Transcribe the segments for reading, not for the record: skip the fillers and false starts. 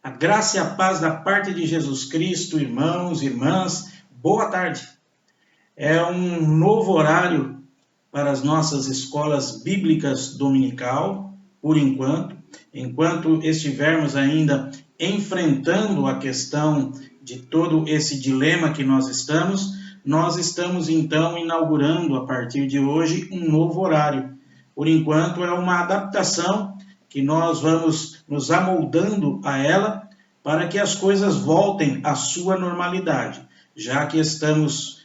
A graça e a paz da parte de Jesus Cristo, irmãos e irmãs, boa tarde. É um novo horário para as nossas escolas bíblicas dominical, por enquanto estivermos ainda enfrentando a questão de todo esse dilema que nós estamos então inaugurando a partir de hoje um novo horário. Por enquanto é uma adaptação que nós vamos nos amoldando a ela para que as coisas voltem à sua normalidade, já que estamos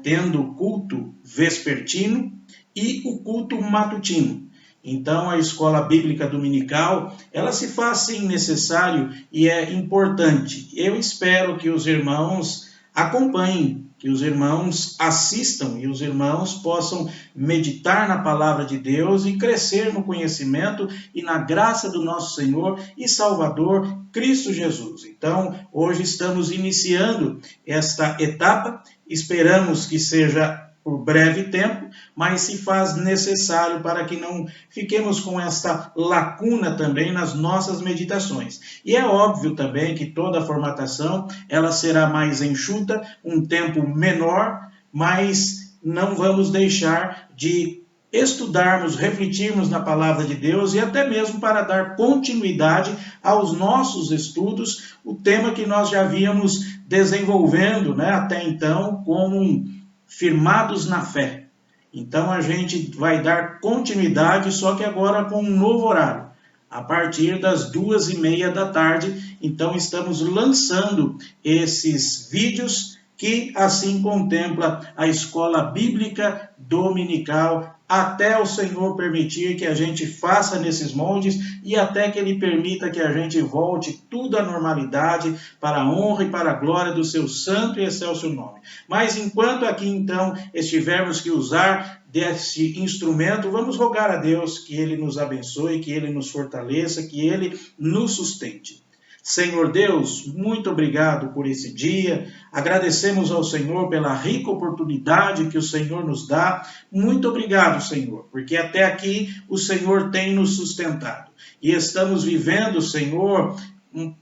tendo o culto vespertino e o culto matutino. Então, a escola bíblica dominical, ela se faz sim necessário e é importante. Eu espero que os irmãos acompanhem, que os irmãos assistam e os irmãos possam meditar na palavra de Deus e crescer no conhecimento e na graça do nosso Senhor e Salvador, Cristo Jesus. Então, hoje estamos iniciando esta etapa, esperamos que seja por breve tempo, mas se faz necessário para que não fiquemos com esta lacuna também nas nossas meditações. E é óbvio também que toda a formatação ela será mais enxuta, um tempo menor, mas não vamos deixar de estudarmos, refletirmos na palavra de Deus e até mesmo para dar continuidade aos nossos estudos, o tema que nós já víamos desenvolvendo, até então como firmados na fé. Então a gente vai dar continuidade, só que agora com um novo horário, a partir das 2:30 da tarde. Então estamos lançando esses vídeos que assim contempla a escola bíblica dominical, até o Senhor permitir que a gente faça nesses moldes e até que Ele permita que a gente volte tudo à normalidade para a honra e para a glória do seu santo e excelso nome. Mas enquanto aqui então estivermos que usar desse instrumento, vamos rogar a Deus que Ele nos abençoe, que Ele nos fortaleça, que Ele nos sustente. Senhor Deus, muito obrigado por esse dia, agradecemos ao Senhor pela rica oportunidade que o Senhor nos dá, muito obrigado, Senhor, porque até aqui o Senhor tem nos sustentado, e estamos vivendo, Senhor,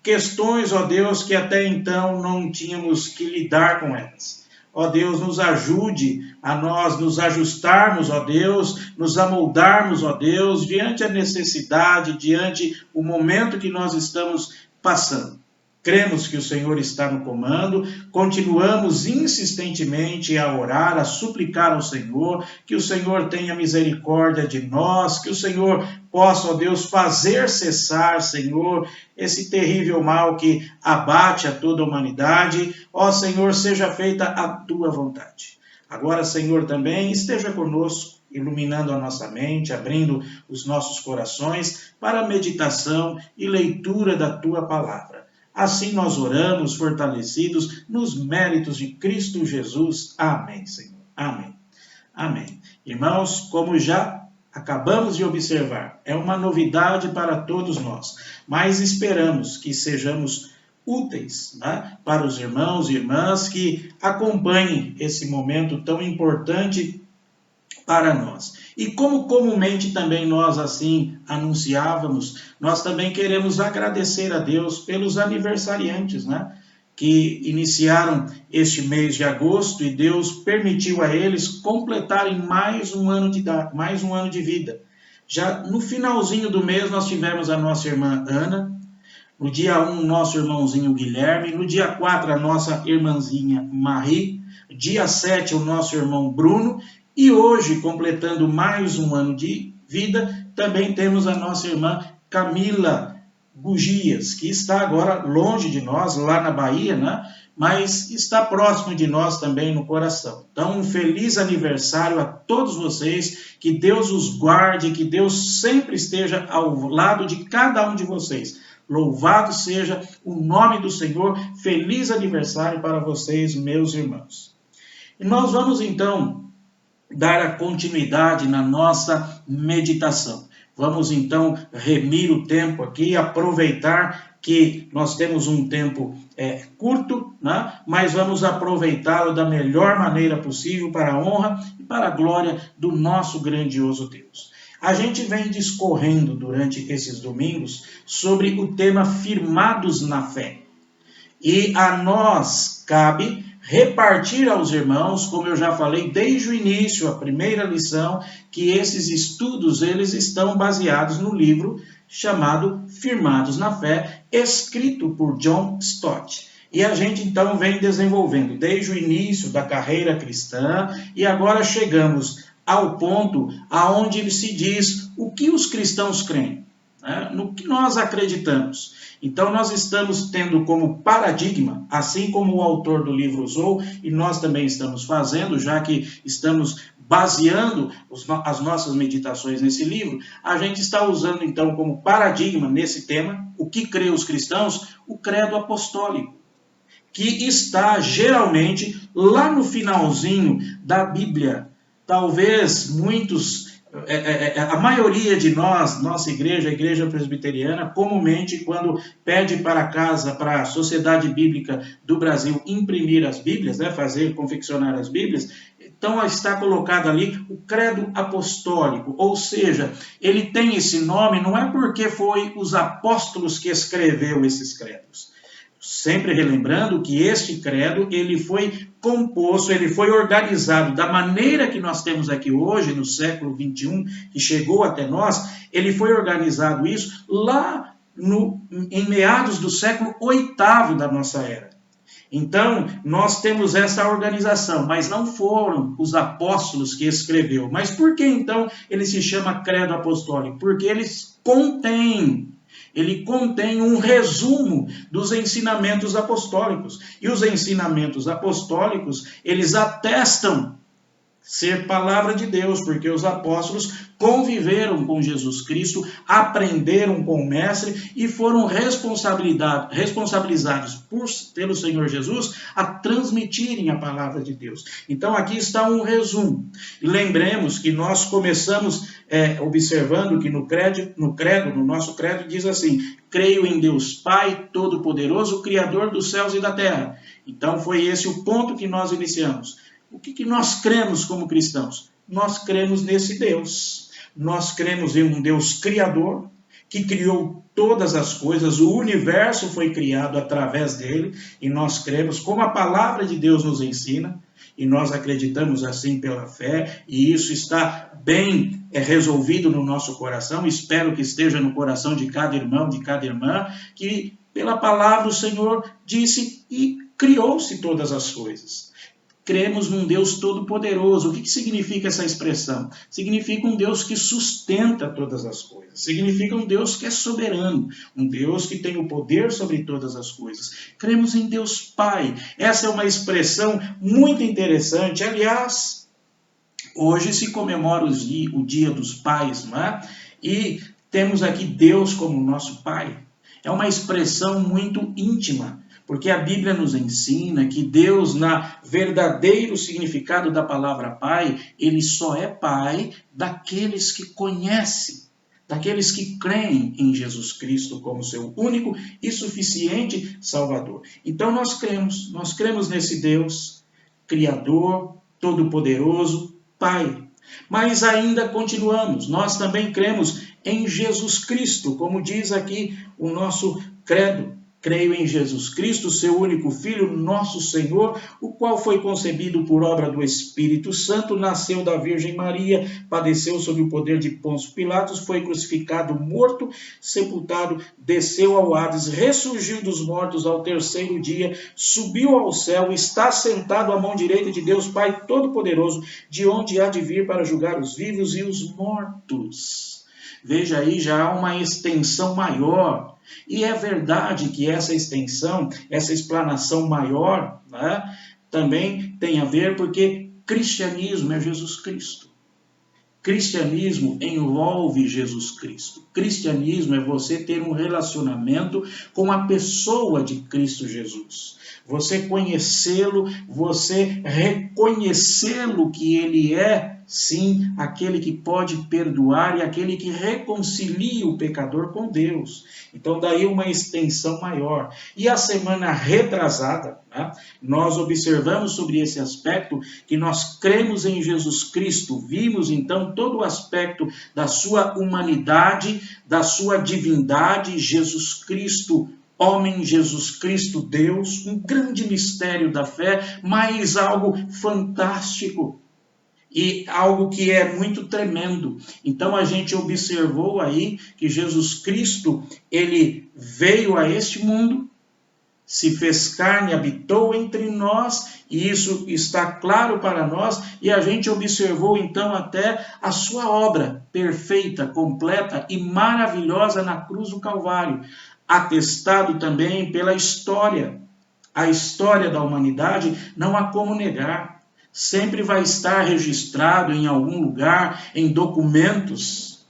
questões, ó Deus, que até então não tínhamos que lidar com elas. Ó Deus, nos ajude a nós nos ajustarmos, ó Deus, nos amoldarmos, ó Deus, diante a necessidade, diante o momento que nós estamos passando. Cremos que o Senhor está no comando, continuamos insistentemente a orar, a suplicar ao Senhor, que o Senhor tenha misericórdia de nós, que o Senhor possa, ó Deus, fazer cessar, Senhor, esse terrível mal que abate a toda a humanidade. Ó Senhor, seja feita a tua vontade. Agora, Senhor, também esteja conosco, iluminando a nossa mente, abrindo os nossos corações para a meditação e leitura da Tua Palavra. Assim nós oramos, fortalecidos nos méritos de Cristo Jesus. Amém, Senhor. Amém. Amém. Irmãos, como já acabamos de observar, é uma novidade para todos nós, mas esperamos que sejamos úteis para os irmãos e irmãs que acompanhem esse momento tão importante para nós. E como comumente também nós assim anunciávamos, nós também queremos agradecer a Deus pelos aniversariantes, que iniciaram este mês de agosto e Deus permitiu a eles completarem mais um ano de vida. Já no finalzinho do mês nós tivemos a nossa irmã Ana, no dia 1 nosso irmãozinho Guilherme, no dia 4 a nossa irmãzinha Marie, dia 7 o nosso irmão Bruno. E hoje, completando mais um ano de vida, também temos a nossa irmã Camila Bugias, que está agora longe de nós, lá na Bahia, mas está próximo de nós também no coração. Então, um feliz aniversário a todos vocês, que Deus os guarde, que Deus sempre esteja ao lado de cada um de vocês. Louvado seja o nome do Senhor, feliz aniversário para vocês, meus irmãos. E nós vamos então dar a continuidade na nossa meditação. Vamos então remir o tempo aqui, aproveitar que nós temos um tempo curto, mas vamos aproveitá-lo da melhor maneira possível para a honra e para a glória do nosso grandioso Deus. A gente vem discorrendo durante esses domingos sobre o tema firmados na fé. E a nós cabe repartir aos irmãos, como eu já falei desde o início, a primeira lição, que esses estudos eles estão baseados no livro chamado Firmados na Fé, escrito por John Stott. E a gente então vem desenvolvendo desde o início da carreira cristã e agora chegamos ao ponto aonde se diz o que os cristãos creem, né? No que nós acreditamos. Então nós estamos tendo como paradigma, assim como o autor do livro usou, e nós também estamos fazendo, já que estamos baseando as nossas meditações nesse livro, a gente está usando então como paradigma nesse tema, o que crê os cristãos, o credo apostólico, que está geralmente lá no finalzinho da Bíblia. Talvez muitos, a maioria de nós, nossa igreja, a igreja presbiteriana, comumente quando pede para casa, para a Sociedade Bíblica do Brasil imprimir as Bíblias, né, confeccionar as Bíblias, então está colocado ali o credo apostólico, ou seja, ele tem esse nome não é porque foi os apóstolos que escreveu esses credos. Sempre relembrando que este credo, ele foi composto, ele foi organizado da maneira que nós temos aqui hoje, no século XXI, que chegou até nós, ele foi organizado isso lá em meados do século VIII da nossa era. Então, nós temos essa organização, mas não foram os apóstolos que escreveu. Mas por que então ele se chama credo apostólico? Porque ele contém um resumo dos ensinamentos apostólicos. E os ensinamentos apostólicos, eles atestam ser palavra de Deus, porque os apóstolos conviveram com Jesus Cristo, aprenderam com o Mestre e foram responsabilizados pelo Senhor Jesus a transmitirem a palavra de Deus. Então aqui está um resumo. E lembremos que nós começamos observando que no nosso credo diz assim: creio em Deus Pai Todo-Poderoso, Criador dos céus e da terra. Então foi esse o ponto que nós iniciamos. O que nós cremos como cristãos? Nós cremos nesse Deus. Nós cremos em um Deus criador, que criou todas as coisas, o universo foi criado através dele, e nós cremos como a palavra de Deus nos ensina, e nós acreditamos assim pela fé, e isso está bem resolvido no nosso coração, espero que esteja no coração de cada irmão, de cada irmã, que pela palavra o Senhor disse e criou-se todas as coisas. Cremos num Deus todo-poderoso. O que significa essa expressão? Significa um Deus que sustenta todas as coisas. Significa um Deus que é soberano. Um Deus que tem o poder sobre todas as coisas. Cremos em Deus Pai. Essa é uma expressão muito interessante. Aliás, hoje se comemora o Dia dos Pais, não é? E temos aqui Deus como nosso Pai. É uma expressão muito íntima. Porque a Bíblia nos ensina que Deus, na verdadeiro significado da palavra Pai, ele só é Pai daqueles que conhecem, daqueles que creem em Jesus Cristo como seu único e suficiente Salvador. Então nós cremos nesse Deus, Criador, Todo-Poderoso, Pai. Mas ainda continuamos, nós também cremos em Jesus Cristo, como diz aqui o nosso credo. Creio em Jesus Cristo, seu único Filho, nosso Senhor, o qual foi concebido por obra do Espírito Santo, nasceu da Virgem Maria, padeceu sob o poder de Pôncio Pilatos, foi crucificado, morto, sepultado, desceu ao Hades, ressurgiu dos mortos ao terceiro dia, subiu ao céu, está sentado à mão direita de Deus Pai Todo-Poderoso, de onde há de vir para julgar os vivos e os mortos. Veja aí, já há uma extensão maior. E é verdade que essa extensão, essa explanação maior, né, também tem a ver porque cristianismo é Jesus Cristo. Cristianismo envolve Jesus Cristo. Cristianismo é você ter um relacionamento com a pessoa de Cristo Jesus. Você conhecê-lo, você reconhecê-lo que ele é sim, aquele que pode perdoar e aquele que reconcilia o pecador com Deus. Então, daí uma extensão maior. E a semana retrasada, né, nós observamos sobre esse aspecto que nós cremos em Jesus Cristo. Vimos, então, todo o aspecto da sua humanidade, da sua divindade, Jesus Cristo, homem, Jesus Cristo, Deus, um grande mistério da fé, mas algo fantástico e algo que é muito tremendo. Então a gente observou aí que Jesus Cristo, ele veio a este mundo, se fez carne, habitou entre nós, e isso está claro para nós, e a gente observou então até a sua obra perfeita, completa e maravilhosa na cruz do Calvário, atestado também pela história. A história da humanidade não há como negar. Sempre vai estar registrado em algum lugar, em documentos,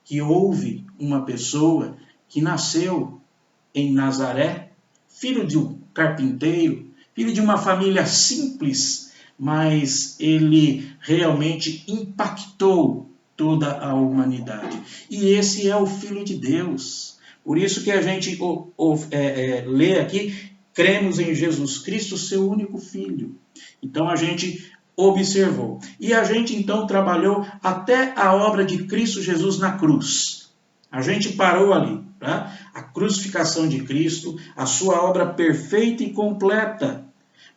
que houve uma pessoa que nasceu em Nazaré, filho de um carpinteiro, filho de uma família simples, mas ele realmente impactou toda a humanidade. E esse é o Filho de Deus. Por isso que a gente lê aqui, cremos em Jesus Cristo, seu único Filho. Então a gente observou. E a gente então trabalhou até a obra de Cristo Jesus na cruz. A gente parou ali, tá? A crucificação de Cristo, a sua obra perfeita e completa.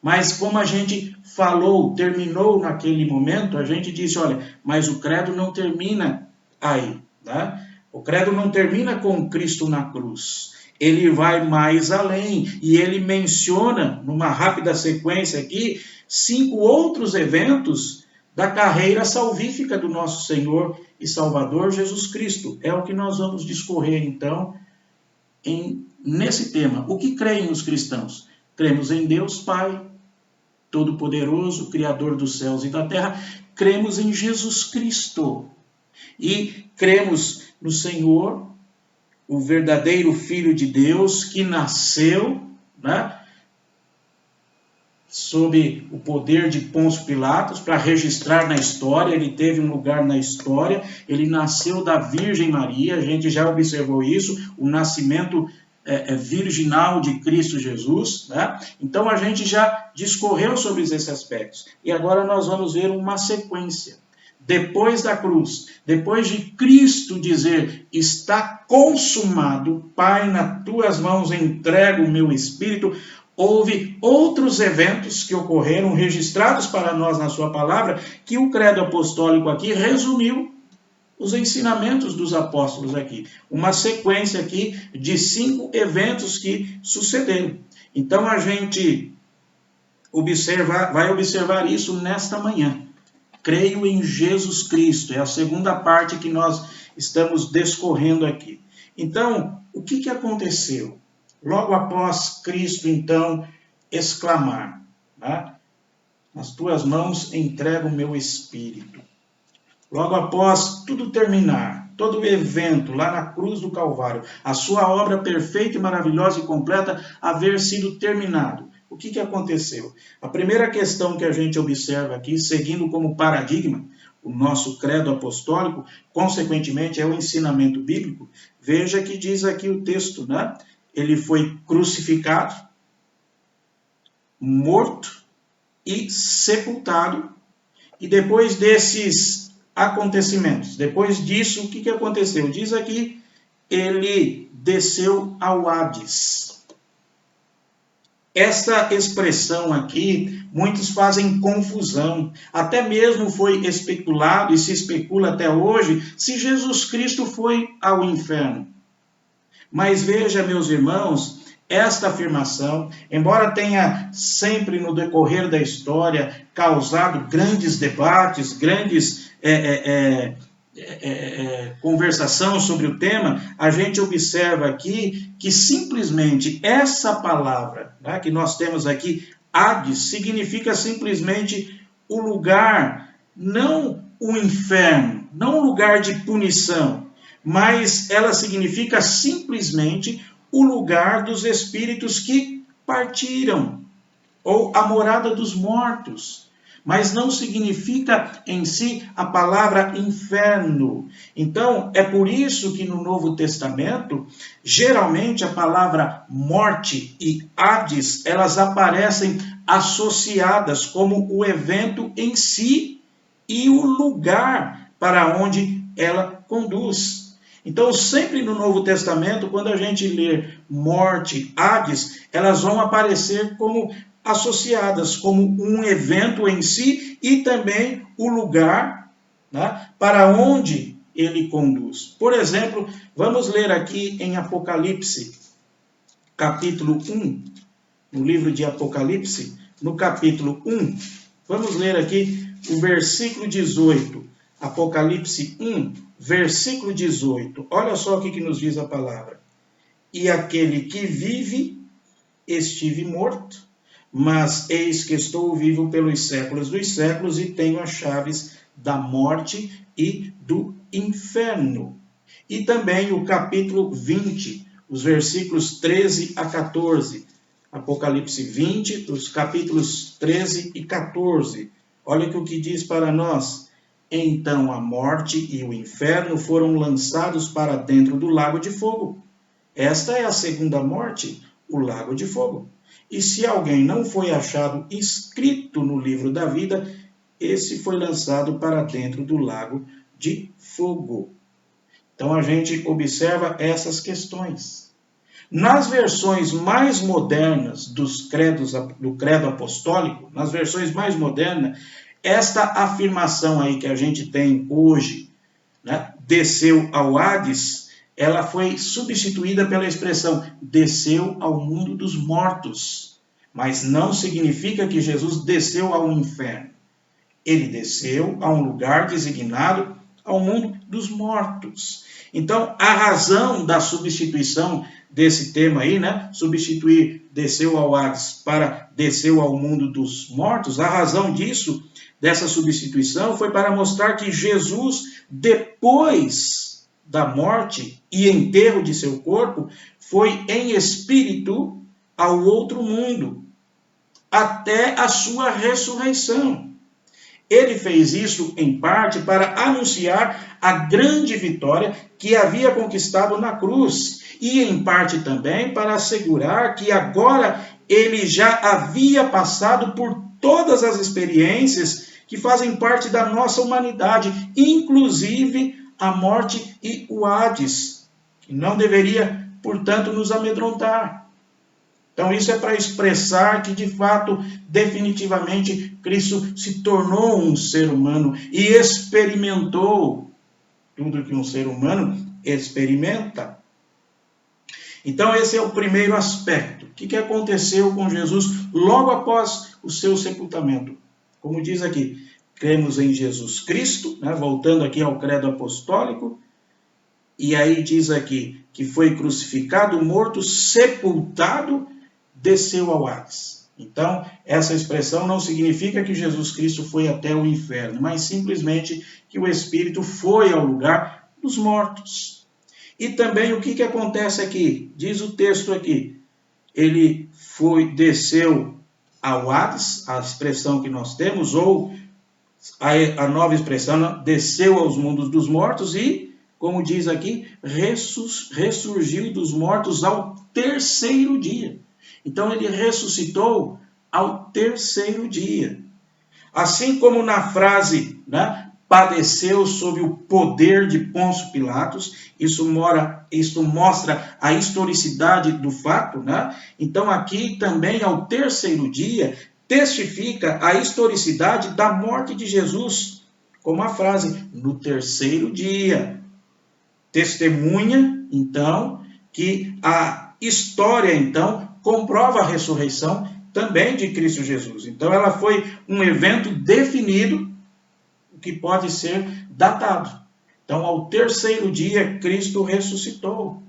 Mas como a gente falou, terminou naquele momento, a gente disse, olha, mas o credo não termina aí, tá? O credo não termina com Cristo na cruz. Ele vai mais além e ele menciona, numa rápida sequência aqui, 5 outros eventos da carreira salvífica do nosso Senhor e Salvador Jesus Cristo. É o que nós vamos discorrer, então, nesse tema. O que creem os cristãos? Cremos em Deus Pai, Todo-Poderoso, Criador dos céus e da terra. Cremos em Jesus Cristo. E cremos no Senhor, o verdadeiro Filho de Deus, que nasceu, né, sob o poder de Pôncio Pilatos, para registrar na história. Ele teve um lugar na história, ele nasceu da Virgem Maria, a gente já observou isso, o nascimento virginal de Cristo Jesus, né? Então a gente já discorreu sobre esses aspectos, e agora nós vamos ver uma sequência. Depois da cruz, depois de Cristo dizer, está consumado, Pai, nas tuas mãos entrego o meu espírito, houve outros eventos que ocorreram, registrados para nós na sua palavra, que o credo apostólico aqui resumiu os ensinamentos dos apóstolos aqui. Uma sequência aqui de 5 eventos que sucederam. Então a gente vai observar isso nesta manhã. Creio em Jesus Cristo, é a segunda parte que nós estamos discorrendo aqui. Então, o que aconteceu? Logo após Cristo, então, exclamar, né? Nas tuas mãos entrego o meu espírito. Logo após tudo terminar, todo o evento lá na cruz do Calvário, a sua obra perfeita e maravilhosa e completa haver sido terminado. O que aconteceu? A primeira questão que a gente observa aqui, seguindo como paradigma o nosso credo apostólico, consequentemente é o ensinamento bíblico. Veja que diz aqui o texto, né? Ele foi crucificado, morto e sepultado. E depois desses acontecimentos, depois disso, o que aconteceu? Diz aqui, ele desceu ao Hades. Esta expressão aqui, muitos fazem confusão. Até mesmo foi especulado, e se especula até hoje, se Jesus Cristo foi ao inferno. Mas veja, meus irmãos, esta afirmação, embora tenha sempre no decorrer da história causado grandes debates, grandes conversação sobre o tema, a gente observa aqui que simplesmente essa palavra, né, que nós temos aqui, Hades, significa simplesmente o lugar, não o inferno, não o lugar de punição, mas ela significa simplesmente o lugar dos espíritos que partiram, ou a morada dos mortos. mas não significa em si a palavra inferno. Então, é por isso que no Novo Testamento, geralmente a palavra morte e Hades, elas aparecem associadas como o evento em si e o lugar para onde ela conduz. Então, sempre no Novo Testamento, quando a gente lê morte, Hades, elas vão aparecer como associadas, como um evento em si e também o lugar, né, para onde ele conduz. Por exemplo, vamos ler aqui em Apocalipse, capítulo 1, no livro de Apocalipse, no capítulo 1, vamos ler aqui o versículo 18. Apocalipse 1, versículo 18. Olha só o que nos diz a palavra. E aquele que vive, estive morto, mas eis que estou vivo pelos séculos dos séculos e tenho as chaves da morte e do inferno. E também o capítulo 20, os versículos 13 a 14. Apocalipse 20, os capítulos 13 e 14. Olha o que diz para nós. Então a morte e o inferno foram lançados para dentro do lago de fogo. Esta é a segunda morte, o lago de fogo. E se alguém não foi achado escrito no livro da vida, esse foi lançado para dentro do lago de fogo. Então a gente observa essas questões. Nas versões mais modernas do credo apostólico, nas versões mais modernas, esta afirmação aí que a gente tem hoje, né, desceu ao Hades, ela foi substituída pela expressão desceu ao mundo dos mortos. Mas não significa que Jesus desceu ao inferno. Ele desceu a um lugar designado ao mundo dos mortos. Então, a razão da substituição desse tema aí, né? Substituir desceu ao Hades para desceu ao mundo dos mortos, a razão disso, dessa substituição, foi para mostrar que Jesus, depois da morte e enterro de seu corpo, foi em espírito ao outro mundo, até a sua ressurreição. Ele fez isso, em parte, para anunciar a grande vitória que havia conquistado na cruz, e em parte também para assegurar que agora ele já havia passado por todas as experiências que fazem parte da nossa humanidade, inclusive a morte e o Hades, que não deveria, portanto, nos amedrontar. Então isso é para expressar que, de fato, definitivamente, Cristo se tornou um ser humano e experimentou tudo que um ser humano experimenta. Então esse é o primeiro aspecto. O que aconteceu com Jesus logo após o seu sepultamento? Como diz aqui, cremos em Jesus Cristo, né? Voltando aqui ao credo apostólico, e aí diz aqui que foi crucificado, morto, sepultado, desceu ao Hades. Então, essa expressão não significa que Jesus Cristo foi até o inferno, mas simplesmente que o Espírito foi ao lugar dos mortos. E também o que acontece aqui? Diz o texto aqui, ele desceu ao Hades, a expressão que nós temos, ou a nova expressão, desceu aos mundos dos mortos e, como diz aqui, ressurgiu dos mortos ao terceiro dia. Então ele ressuscitou ao terceiro dia. Assim como na frase, né, padeceu sob o poder de Pôncio Pilatos, isso mostra a historicidade do fato, né? Então aqui também ao terceiro dia testifica a historicidade da morte de Jesus, como a frase, no terceiro dia. Testemunha, então, que a história, então, comprova a ressurreição também de Cristo Jesus. Então ela foi um evento definido, que pode ser datado. Então, ao terceiro dia, Cristo ressuscitou.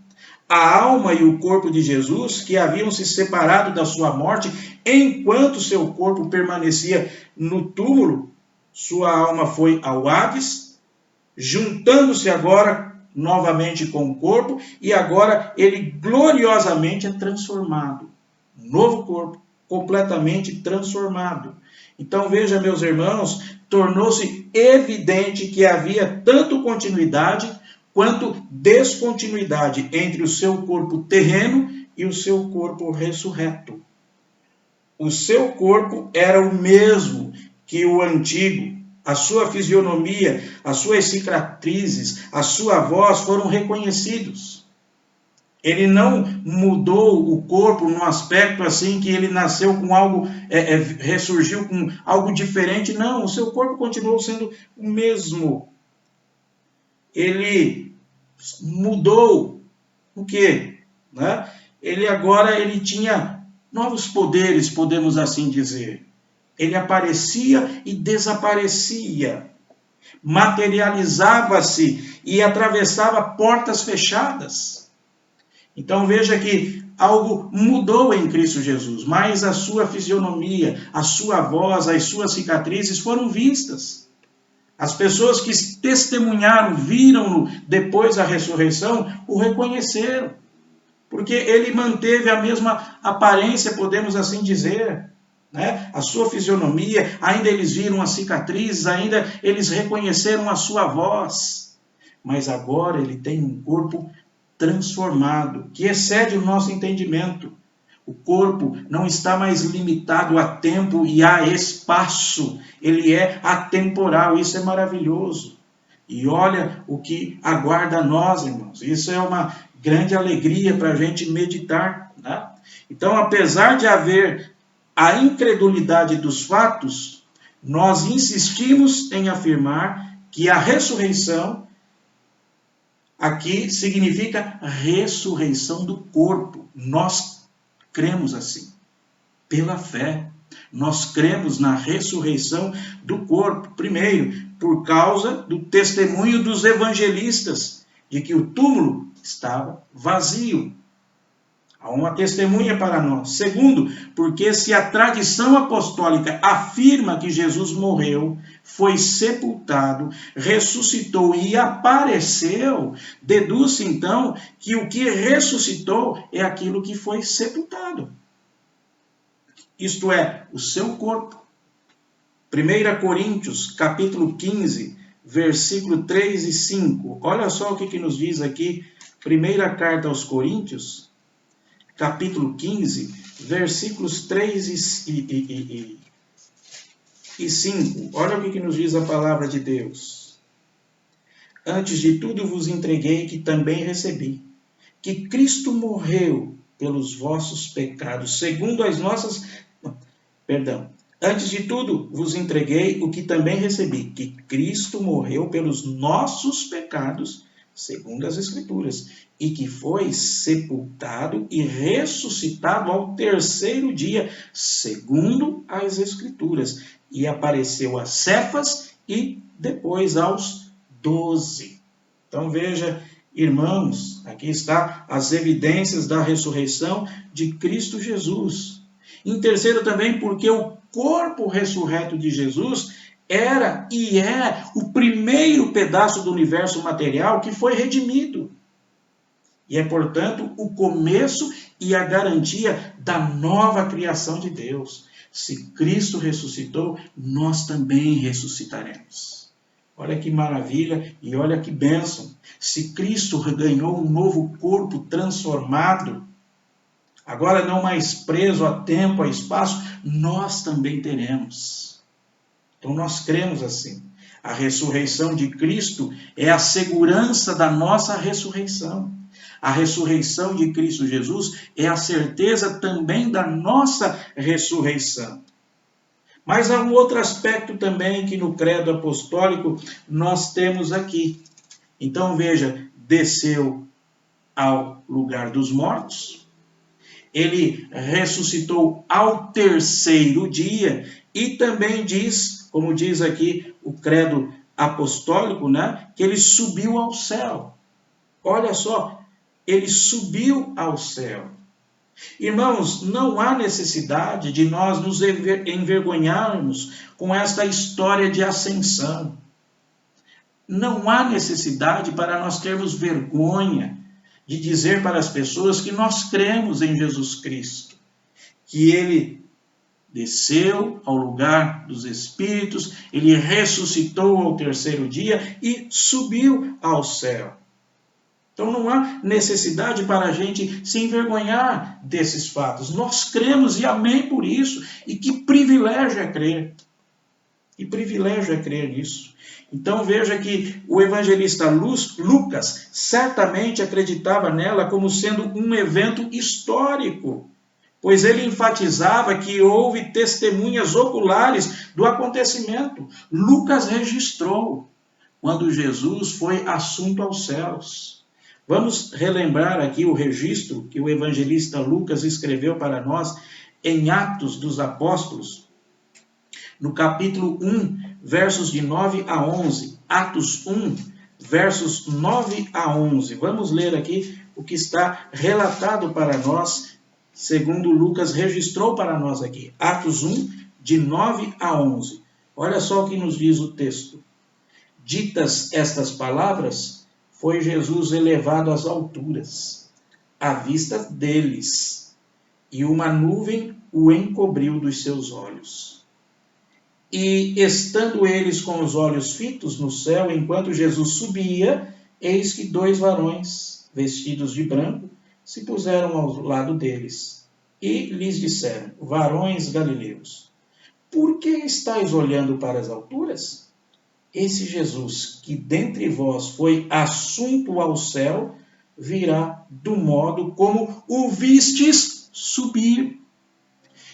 A alma e o corpo de Jesus, que haviam se separado da sua morte, enquanto seu corpo permanecia no túmulo, sua alma foi ao Hades, juntando-se agora novamente com o corpo, e agora ele gloriosamente é transformado. Um novo corpo, completamente transformado. Então veja, meus irmãos, tornou-se evidente que havia tanto continuidade quanto descontinuidade entre o seu corpo terreno e o seu corpo ressurreto. O seu corpo era o mesmo que o antigo. A sua fisionomia, as suas cicatrizes, a sua voz foram reconhecidos. Ele não mudou o corpo num aspecto assim que ele nasceu com algo, ressurgiu com algo diferente. Não, o seu corpo continuou sendo o mesmo. Ele mudou o quê? Né? Ele tinha novos poderes, podemos assim dizer. Ele aparecia e desaparecia. Materializava-se e atravessava portas fechadas. Então veja que algo mudou em Cristo Jesus, mas a sua fisionomia, a sua voz, as suas cicatrizes foram vistas. As pessoas que testemunharam, viram-no depois da ressurreição, o reconheceram. Porque ele manteve a mesma aparência, podemos assim dizer. Né? A sua fisionomia, ainda eles viram as cicatrizes, ainda eles reconheceram a sua voz. Mas agora ele tem um corpo transformado, que excede o nosso entendimento. O corpo não está mais limitado a tempo e a espaço. Ele é atemporal. Isso é maravilhoso. E olha o que aguarda a nós, irmãos. Isso é uma grande alegria para a gente meditar. Né? Então, apesar de haver a incredulidade dos fatos, nós insistimos em afirmar que a ressurreição aqui significa ressurreição do corpo. Nós cremos assim, pela fé. Nós cremos na ressurreição do corpo. Primeiro, por causa do testemunho dos evangelistas, de que o túmulo estava vazio. Há uma testemunha para nós. Segundo, porque se a tradição apostólica afirma que Jesus morreu, foi sepultado, ressuscitou e apareceu, deduz-se então que o que ressuscitou é aquilo que foi sepultado. Isto é, o seu corpo. 1 Coríntios, capítulo 15, versículo 3 e 5. Olha só o que nos diz aqui, primeira carta aos Coríntios, capítulo 15, versículos 3 e 5. Olha o que nos diz a palavra de Deus. Antes de tudo vos entreguei que também recebi, que Cristo morreu pelos vossos pecados, segundo as nossas... Antes de tudo vos entreguei o que também recebi, que Cristo morreu pelos nossos pecados, segundo as Escrituras, e que foi sepultado e ressuscitado ao terceiro dia, segundo as Escrituras, e apareceu a Cefas e depois aos 12. Então veja, irmãos, aqui está as evidências da ressurreição de Cristo Jesus. Em terceiro também, porque o corpo ressurreto de Jesus era e é o primeiro pedaço do universo material que foi redimido. E é, portanto, o começo e a garantia da nova criação de Deus. Se Cristo ressuscitou, nós também ressuscitaremos. Olha que maravilha e olha que bênção. Se Cristo ganhou um novo corpo transformado, agora não mais preso a tempo, a espaço, nós também teremos. Então nós cremos assim. A ressurreição de Cristo é a segurança da nossa ressurreição. A ressurreição de Cristo Jesus é a certeza também da nossa ressurreição. Mas há um outro aspecto também que no credo apostólico nós temos aqui. Então veja, desceu ao lugar dos mortos, ele ressuscitou ao terceiro dia e também diz, como diz aqui o credo apostólico, né, que ele subiu ao céu. Olha só, ele subiu ao céu. Irmãos, não há necessidade de nós nos envergonharmos com esta história de ascensão. Não há necessidade para nós termos vergonha de dizer para as pessoas que nós cremos em Jesus Cristo, que ele desceu ao lugar dos espíritos, ele ressuscitou ao terceiro dia e subiu ao céu. Então não há necessidade para a gente se envergonhar desses fatos. Nós cremos e amém por isso. E que privilégio é crer. Que privilégio é crer nisso. Então veja que o evangelista Lucas certamente acreditava nela como sendo um evento histórico, pois ele enfatizava que houve testemunhas oculares do acontecimento. Lucas registrou quando Jesus foi assunto aos céus. Vamos relembrar aqui o registro que o evangelista Lucas escreveu para nós em Atos dos Apóstolos, no capítulo 1, versos de 9 a 11. Atos 1, versos 9 a 11. Vamos ler aqui o que está relatado para nós, segundo Lucas registrou para nós aqui. Atos 1, de 9 a 11. Olha só o que nos diz o texto. Ditas estas palavras, foi Jesus elevado às alturas, à vista deles, e uma nuvem o encobriu dos seus olhos. E, estando eles com os olhos fitos no céu, enquanto Jesus subia, eis que 2 varões, vestidos de branco, se puseram ao lado deles, e lhes disseram: varões galileus, por que estáis olhando para as alturas? Esse Jesus, que dentre vós foi assunto ao céu, virá do modo como o vistes subir.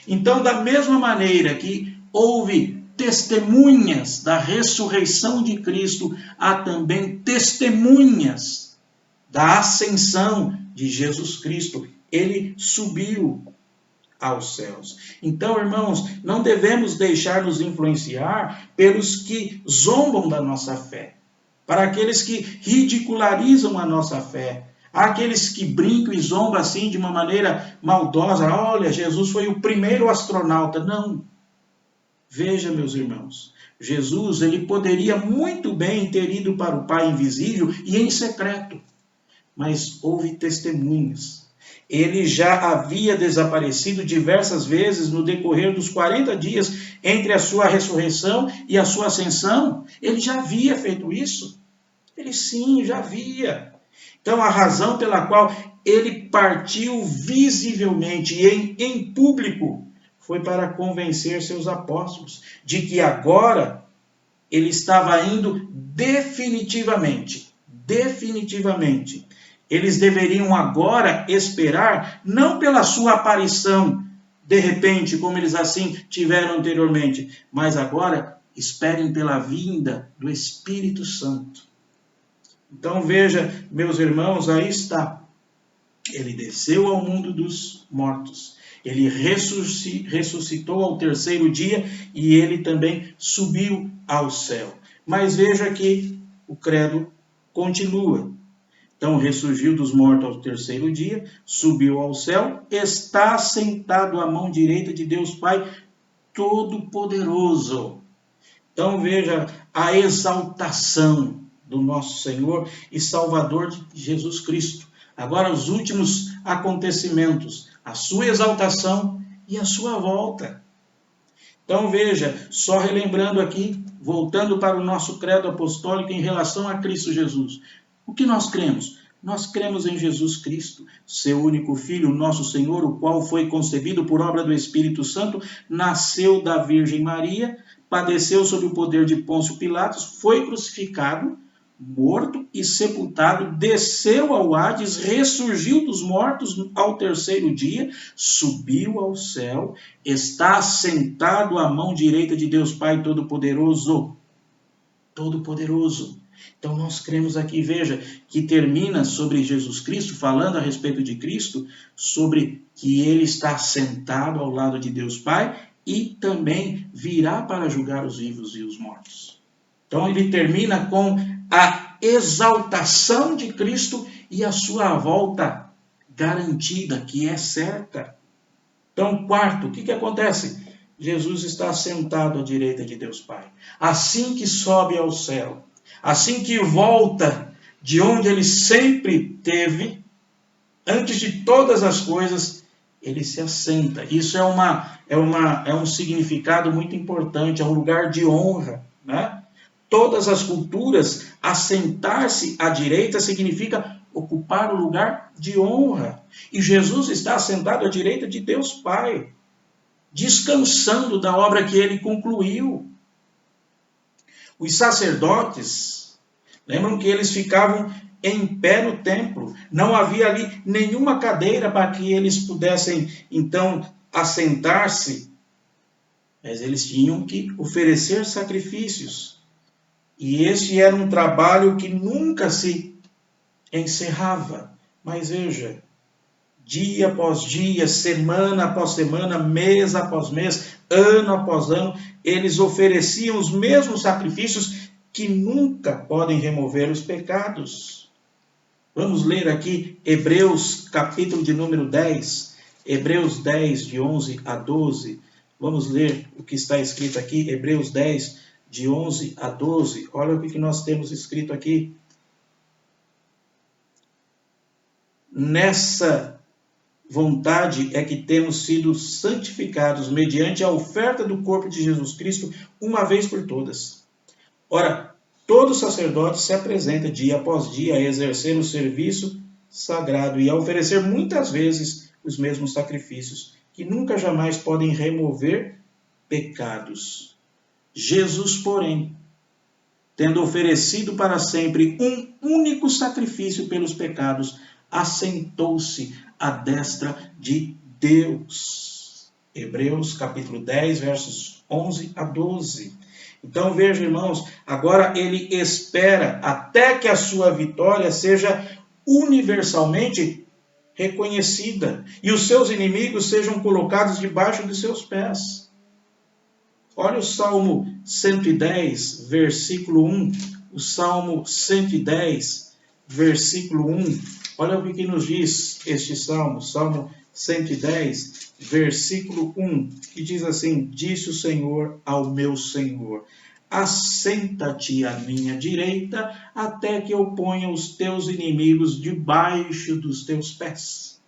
Então, da mesma maneira que houve testemunhas da ressurreição de Cristo, há também testemunhas da ascensão de Jesus Cristo. Ele subiu aos céus. Então, irmãos, não devemos deixar nos influenciar pelos que zombam da nossa fé, para aqueles que ridicularizam a nossa fé, aqueles que brincam e zombam assim de uma maneira maldosa. Olha, Jesus foi o primeiro astronauta. Não. Veja, meus irmãos, Jesus, ele poderia muito bem ter ido para o Pai invisível e em secreto, mas houve testemunhas. Ele já havia desaparecido diversas vezes no decorrer dos 40 dias entre a sua ressurreição e a sua ascensão. Ele já havia feito isso. Ele sim, já havia. Então a razão pela qual ele partiu visivelmente e em público foi para convencer seus apóstolos de que agora ele estava indo definitivamente. Eles deveriam agora esperar, não pela sua aparição, de repente, como eles assim tiveram anteriormente, mas agora esperem pela vinda do Espírito Santo. Então veja, meus irmãos, aí está. Ele desceu ao mundo dos mortos. Ele ressuscitou ao terceiro dia e ele também subiu ao céu. Mas veja que o credo continua. Então ressurgiu dos mortos ao terceiro dia, subiu ao céu, está sentado à mão direita de Deus Pai Todo-Poderoso. Então veja a exaltação do nosso Senhor e Salvador de Jesus Cristo. Agora os últimos acontecimentos, a sua exaltação e a sua volta. Então veja, só relembrando aqui, voltando para o nosso credo apostólico em relação a Cristo Jesus. O que nós cremos? Nós cremos em Jesus Cristo, seu único Filho, nosso Senhor, o qual foi concebido por obra do Espírito Santo, nasceu da Virgem Maria, padeceu sob o poder de Pôncio Pilatos, foi crucificado, morto e sepultado, desceu ao Hades, ressurgiu dos mortos ao terceiro dia, subiu ao céu, está sentado à mão direita de Deus Pai Todo-Poderoso. Todo-Poderoso. Então nós cremos aqui, veja, que termina sobre Jesus Cristo, falando a respeito de Cristo, sobre que ele está sentado ao lado de Deus Pai e também virá para julgar os vivos e os mortos. Então ele termina com a exaltação de Cristo e a sua volta garantida, que é certa. Então, quarto, o que acontece? Jesus está sentado à direita de Deus Pai. Assim que sobe ao céu, assim que volta de onde ele sempre esteve, antes de todas as coisas, ele se assenta. Isso é um significado muito importante, é um lugar de honra, né? Todas as culturas, assentar-se à direita significa ocupar o lugar de honra. E Jesus está assentado à direita de Deus Pai, descansando da obra que ele concluiu. Os sacerdotes, lembram que eles ficavam em pé no templo. Não havia ali nenhuma cadeira para que eles pudessem, então, assentar-se. Mas eles tinham que oferecer sacrifícios. E este era um trabalho que nunca se encerrava. Mas veja, dia após dia, semana após semana, mês após mês, ano após ano, eles ofereciam os mesmos sacrifícios que nunca podem remover os pecados. Vamos ler aqui Hebreus, capítulo de número 10, Hebreus 10, de 11 a 12. Vamos ler o que está escrito aqui, Hebreus 10, de 11 a 12. Olha o que nós temos escrito aqui. Nessa vontade é que temos sido santificados mediante a oferta do corpo de Jesus Cristo uma vez por todas. Ora, todo sacerdote se apresenta dia após dia a exercer o serviço sagrado e a oferecer muitas vezes os mesmos sacrifícios, que nunca jamais podem remover pecados. Jesus, porém, tendo oferecido para sempre um único sacrifício pelos pecados, assentou-se à destra de Deus. Hebreus capítulo 10, versos 11 a 12. Então vejam, irmãos, agora ele espera até que a sua vitória seja universalmente reconhecida e os seus inimigos sejam colocados debaixo de seus pés. Olha o Salmo 110, versículo 1. O Salmo 110, versículo 1. Olha o que nos diz este Salmo, Salmo 110, versículo 1, que diz assim: disse o Senhor ao meu Senhor, assenta-te à minha direita, até que eu ponha os teus inimigos debaixo dos teus pés.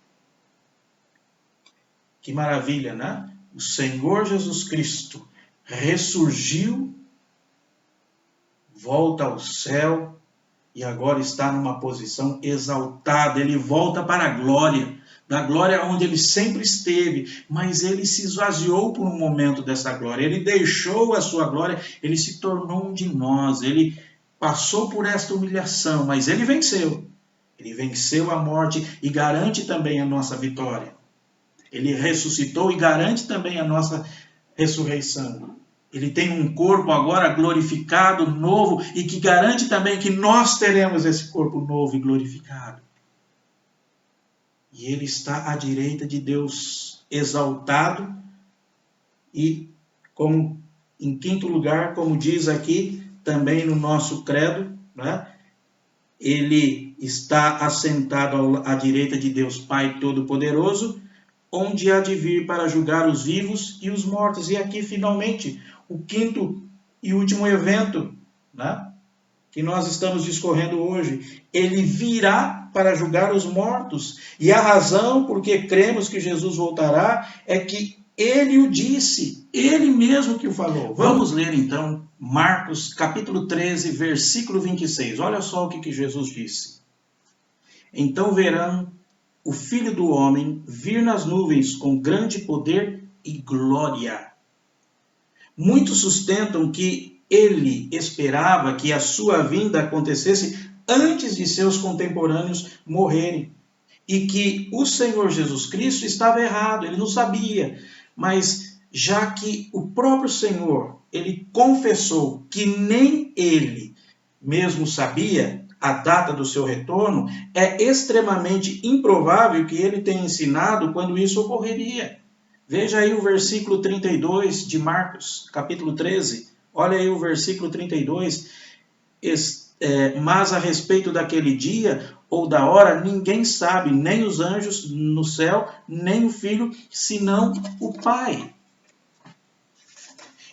Que maravilha, né? O Senhor Jesus Cristo ressurgiu, volta ao céu e agora está numa posição exaltada. Ele volta para a glória, da glória onde ele sempre esteve, mas ele se esvaziou por um momento dessa glória. Ele deixou a sua glória, ele se tornou um de nós, ele passou por esta humilhação, mas ele venceu. Ele venceu a morte e garante também a nossa vitória. Ele ressuscitou e garante também a nossa ressurreição. Ele tem um corpo agora glorificado, novo, e que garante também que nós teremos esse corpo novo e glorificado. E ele está à direita de Deus, exaltado, e como em quinto lugar, como diz aqui também no nosso credo, né? Ele está assentado à direita de Deus Pai Todo-Poderoso, onde há de vir para julgar os vivos e os mortos. E aqui, finalmente, o quinto e último evento, né, que nós estamos discorrendo hoje. Ele virá para julgar os mortos. E a razão por que cremos que Jesus voltará é que ele o disse, ele mesmo que o falou. Vamos ler então Marcos capítulo 13, versículo 26. Olha só o que Jesus disse. Então verão o Filho do Homem vir nas nuvens com grande poder e glória. Muitos sustentam que ele esperava que a sua vinda acontecesse antes de seus contemporâneos morrerem. E que o Senhor Jesus Cristo estava errado, ele não sabia. Mas já que o próprio Senhor, ele confessou que nem ele mesmo sabia a data do seu retorno, é extremamente improvável que ele tenha ensinado quando isso ocorreria. Veja aí o versículo 32 de Marcos, capítulo 13. Olha aí o versículo 32. Mas a respeito daquele dia ou da hora, ninguém sabe, nem os anjos no céu, nem o Filho, senão o Pai.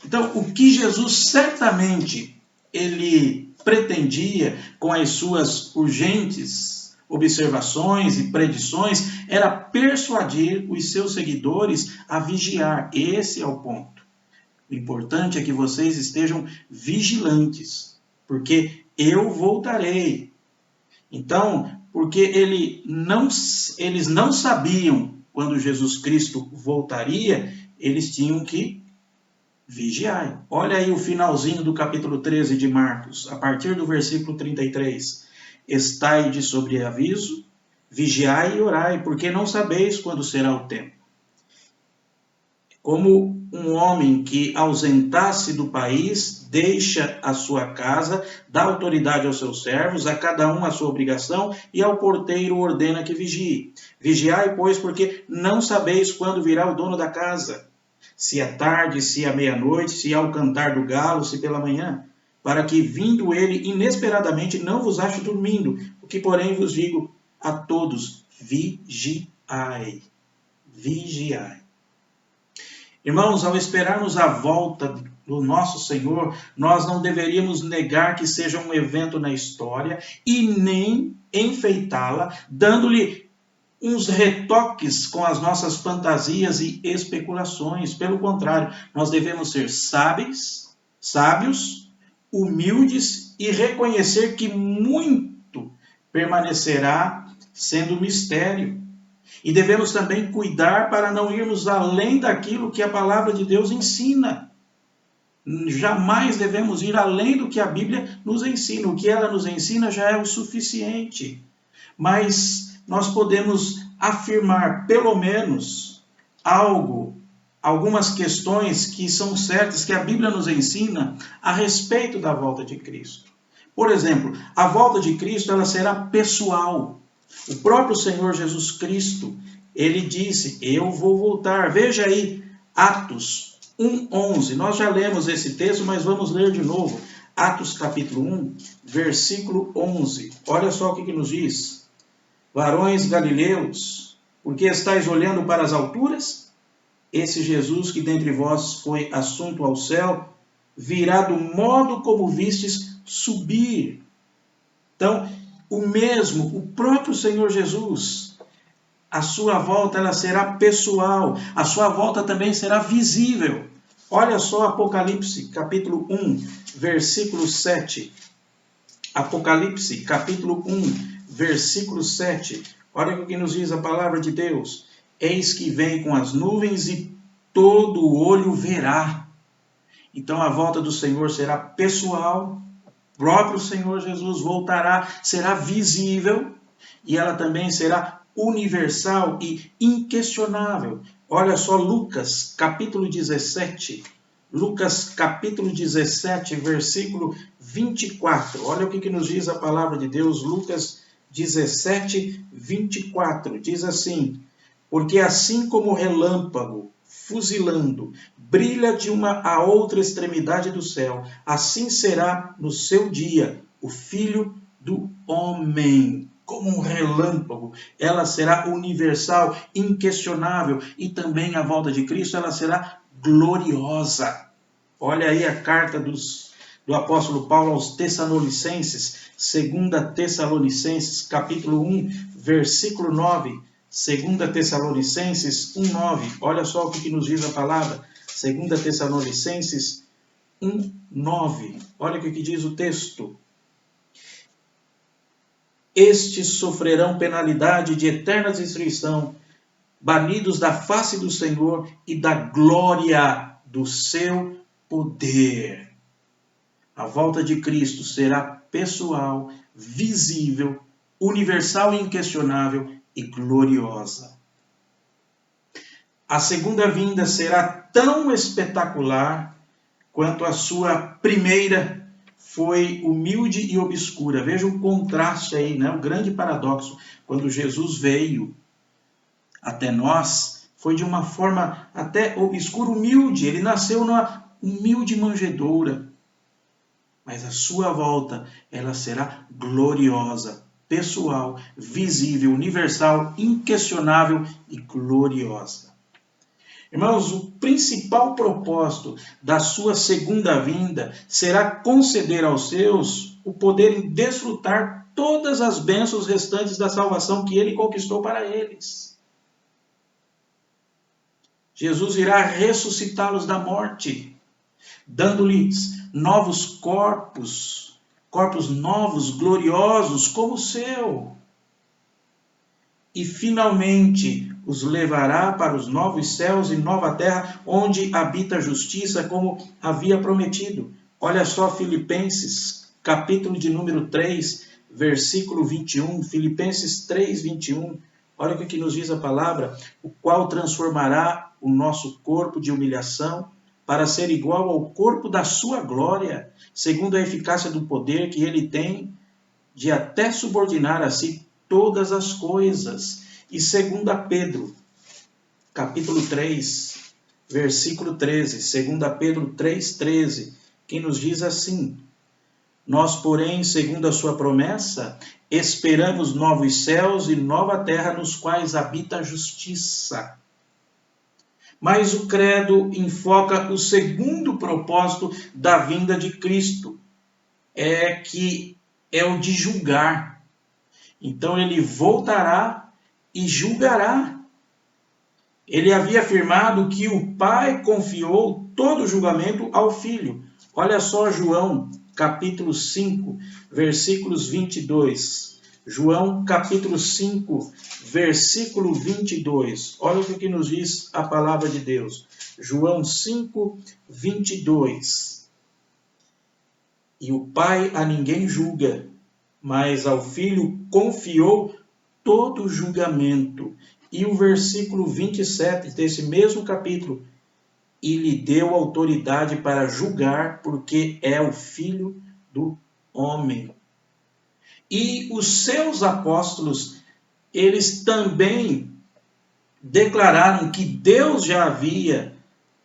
Então, o que Jesus certamente ele pretendia com as suas urgentes observações e predições era persuadir os seus seguidores a vigiar. Esse é o ponto. O importante é que vocês estejam vigilantes, porque eu voltarei. Então, porque eles não sabiam quando Jesus Cristo voltaria, eles tinham que vigiar. Olha aí o finalzinho do capítulo 13 de Marcos, a partir do versículo 33. Estai de sobreaviso, vigiai e orai, porque não sabeis quando será o tempo. Como um homem que, ausentasse do país, deixa a sua casa, dá autoridade aos seus servos, a cada um a sua obrigação, e ao porteiro ordena que vigie. Vigiai, pois, porque não sabeis quando virá o dono da casa, se à tarde, se à meia-noite, se ao cantar do galo, se pela manhã, para que, vindo ele inesperadamente, não vos ache dormindo. O que, porém, vos digo a todos, vigiai. Vigiai. Irmãos, ao esperarmos a volta do nosso Senhor, nós não deveríamos negar que seja um evento na história e nem enfeitá-la, dando-lhe uns retoques com as nossas fantasias e especulações. Pelo contrário, nós devemos ser sábios, humildes e reconhecer que muito permanecerá sendo mistério. E devemos também cuidar para não irmos além daquilo que a palavra de Deus ensina. Jamais devemos ir além do que a Bíblia nos ensina. O que ela nos ensina já é o suficiente. Mas nós podemos afirmar, pelo menos, algumas questões que são certas, que a Bíblia nos ensina a respeito da volta de Cristo. Por exemplo, a volta de Cristo ela será pessoal. O próprio Senhor Jesus Cristo, ele disse, eu vou voltar. Veja aí, Atos 1:11. Nós já lemos esse texto, mas vamos ler de novo. Atos capítulo 1, versículo 11. Olha só o que nos diz. Varões galileus, por que estáis olhando para as alturas? Esse Jesus que dentre vós foi assunto ao céu, virá do modo como vistes subir. Então, o próprio Senhor Jesus, a sua volta ela será pessoal, a sua volta também será visível. Olha só Apocalipse, capítulo 1, versículo 7. Apocalipse, capítulo 1, versículo 7. Olha o que nos diz a palavra de Deus. Eis que vem com as nuvens e todo o olho verá. Então a volta do Senhor será pessoal. O próprio Senhor Jesus voltará, será visível e ela também será universal e inquestionável. Olha só Lucas, capítulo 17. Lucas, capítulo 17, versículo 24. Olha o que nos diz a palavra de Deus. Lucas 17, 24. Diz assim, porque assim como o relâmpago, fuzilando, brilha de uma a outra extremidade do céu, assim será no seu dia o Filho do Homem. Como um relâmpago, ela será universal, inquestionável, e também a volta de Cristo, ela será gloriosa. Olha aí a carta do apóstolo Paulo aos Tessalonicenses, 2 Tessalonicenses, capítulo 1, versículo 9. 2 Tessalonicenses 1:9. Olha só o que nos diz a palavra. 2 Tessalonicenses 1:9. Olha o que diz o texto. Estes sofrerão penalidade de eterna destruição, banidos da face do Senhor e da glória do seu poder. A volta de Cristo será pessoal, visível, universal e inquestionável e gloriosa. A segunda vinda será tão espetacular quanto a sua primeira foi humilde e obscura. Veja o contraste aí, né? O grande paradoxo. Quando Jesus veio até nós, foi de uma forma até obscura, humilde. Ele nasceu numa humilde manjedoura. Mas a sua volta, ela será gloriosa, pessoal, visível, universal, inquestionável e gloriosa. Irmãos, o principal propósito da sua segunda vinda será conceder aos seus o poder de desfrutar todas as bênçãos restantes da salvação que ele conquistou para eles. Jesus irá ressuscitá-los da morte, dando-lhes novos corpos, corpos novos, gloriosos, como o seu. E finalmente os levará para os novos céus e nova terra, onde habita a justiça, como havia prometido. Olha só Filipenses, capítulo de número 3, versículo 21, Filipenses 3, 21. Olha o que nos diz a palavra: o qual transformará o nosso corpo de humilhação para ser igual ao corpo da sua glória, segundo a eficácia do poder que ele tem de até subordinar a si todas as coisas. E 2 Pedro, capítulo 3, versículo 13, 2 Pedro 3,13, que nos diz assim: nós, porém, segundo a sua promessa, esperamos novos céus e nova terra nos quais habita a justiça. Mas o credo enfoca o segundo propósito da vinda de Cristo, que é o de julgar. Então ele voltará e julgará. Ele havia afirmado que o Pai confiou todo o julgamento ao Filho. Olha só João, capítulo 5, versículos 22. João, capítulo 5, versículo 22. Olha o que nos diz a palavra de Deus. João 5, 22. E o Pai a ninguém julga, mas ao Filho confiou todo o julgamento. E o versículo 27 desse mesmo capítulo: e lhe deu autoridade para julgar, porque é o Filho do homem. E os seus apóstolos, eles também declararam que Deus já havia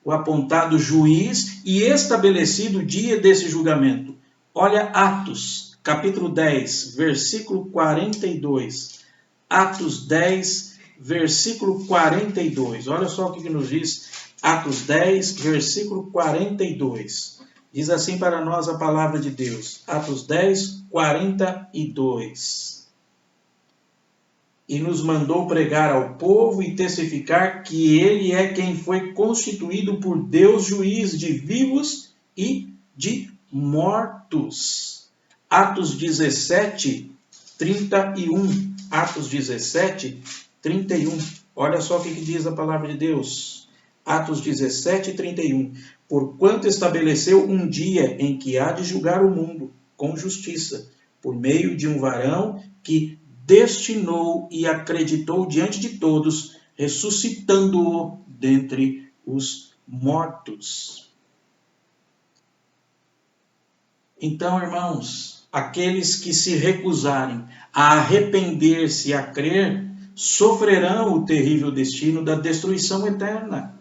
o apontado juiz e estabelecido o dia desse julgamento. Olha Atos, capítulo 10, versículo 42. Atos 10, versículo 42. Olha só o que nos diz Atos 10, versículo 42. Diz assim para nós a palavra de Deus. Atos 10, 42. E nos mandou pregar ao povo e testificar que ele é quem foi constituído por Deus juiz de vivos e de mortos. Atos 17, 31. Atos 17, 31. Olha só o que diz a palavra de Deus. Atos 17, 31. Porquanto estabeleceu um dia em que há de julgar o mundo com justiça, por meio de um varão que destinou e acreditou diante de todos, ressuscitando-o dentre os mortos. Então, irmãos, aqueles que se recusarem a arrepender-se e a crer, sofrerão o terrível destino da destruição eterna,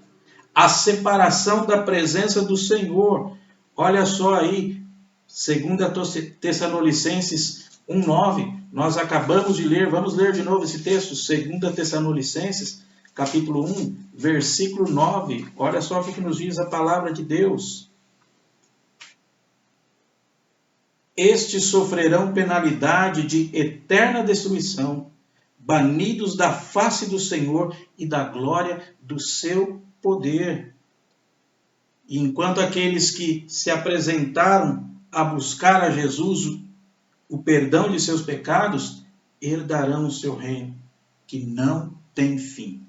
a separação da presença do Senhor. Olha só aí, 2 Tessalonicenses 1,9, nós acabamos de ler, vamos ler de novo esse texto, 2 Tessalonicenses, capítulo 1, versículo 9, olha só o que nos diz a palavra de Deus. Estes sofrerão penalidade de eterna destruição, banidos da face do Senhor e da glória do seu poder. E enquanto aqueles que se apresentaram a buscar a Jesus o perdão de seus pecados, herdarão o seu reino, que não tem fim.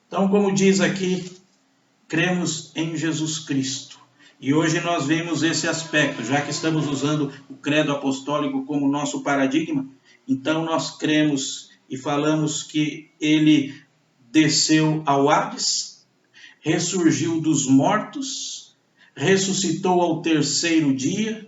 Então, como diz aqui, cremos em Jesus Cristo. E hoje nós vemos esse aspecto, já que estamos usando o credo apostólico como nosso paradigma, então nós cremos e falamos que ele desceu ao Hades, ressurgiu dos mortos, ressuscitou ao terceiro dia,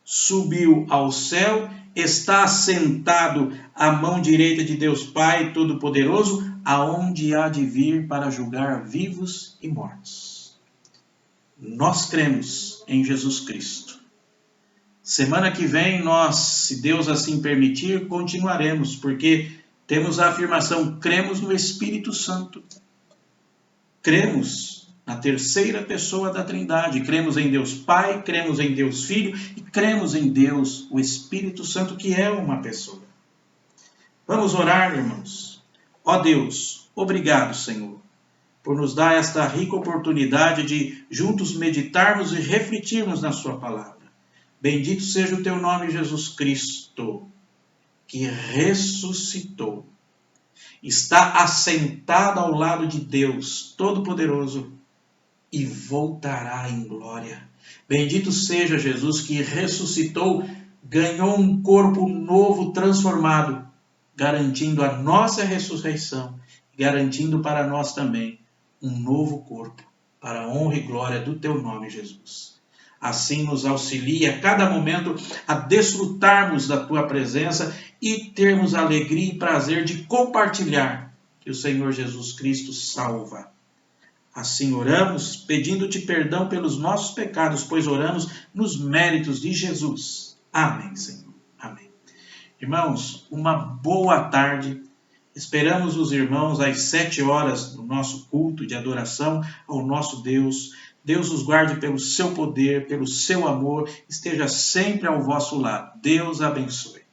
subiu ao céu, está assentado à mão direita de Deus Pai Todo-Poderoso, aonde há de vir para julgar vivos e mortos. Nós cremos em Jesus Cristo. Semana que vem nós, se Deus assim permitir, continuaremos, porque temos a afirmação, cremos no Espírito Santo. Cremos na terceira pessoa da Trindade. Cremos em Deus Pai, cremos em Deus Filho e cremos em Deus, o Espírito Santo, que é uma pessoa. Vamos orar, irmãos. Ó Deus, obrigado, Senhor, por nos dar esta rica oportunidade de juntos meditarmos e refletirmos na sua palavra. Bendito seja o teu nome, Jesus Cristo, que ressuscitou. Está assentado ao lado de Deus Todo-Poderoso e voltará em glória. Bendito seja Jesus que ressuscitou, ganhou um corpo novo transformado, garantindo a nossa ressurreição, garantindo para nós também um novo corpo, para a honra e glória do teu nome, Jesus. Assim nos auxilia a cada momento a desfrutarmos da tua presença e termos alegria e prazer de compartilhar que o Senhor Jesus Cristo salva. Assim oramos, pedindo-te perdão pelos nossos pecados, pois oramos nos méritos de Jesus. Amém, Senhor. Amém. Irmãos, uma boa tarde. Esperamos os irmãos às 7 horas no nosso culto de adoração ao nosso Deus. Deus os guarde pelo seu poder, pelo seu amor, esteja sempre ao vosso lado. Deus abençoe.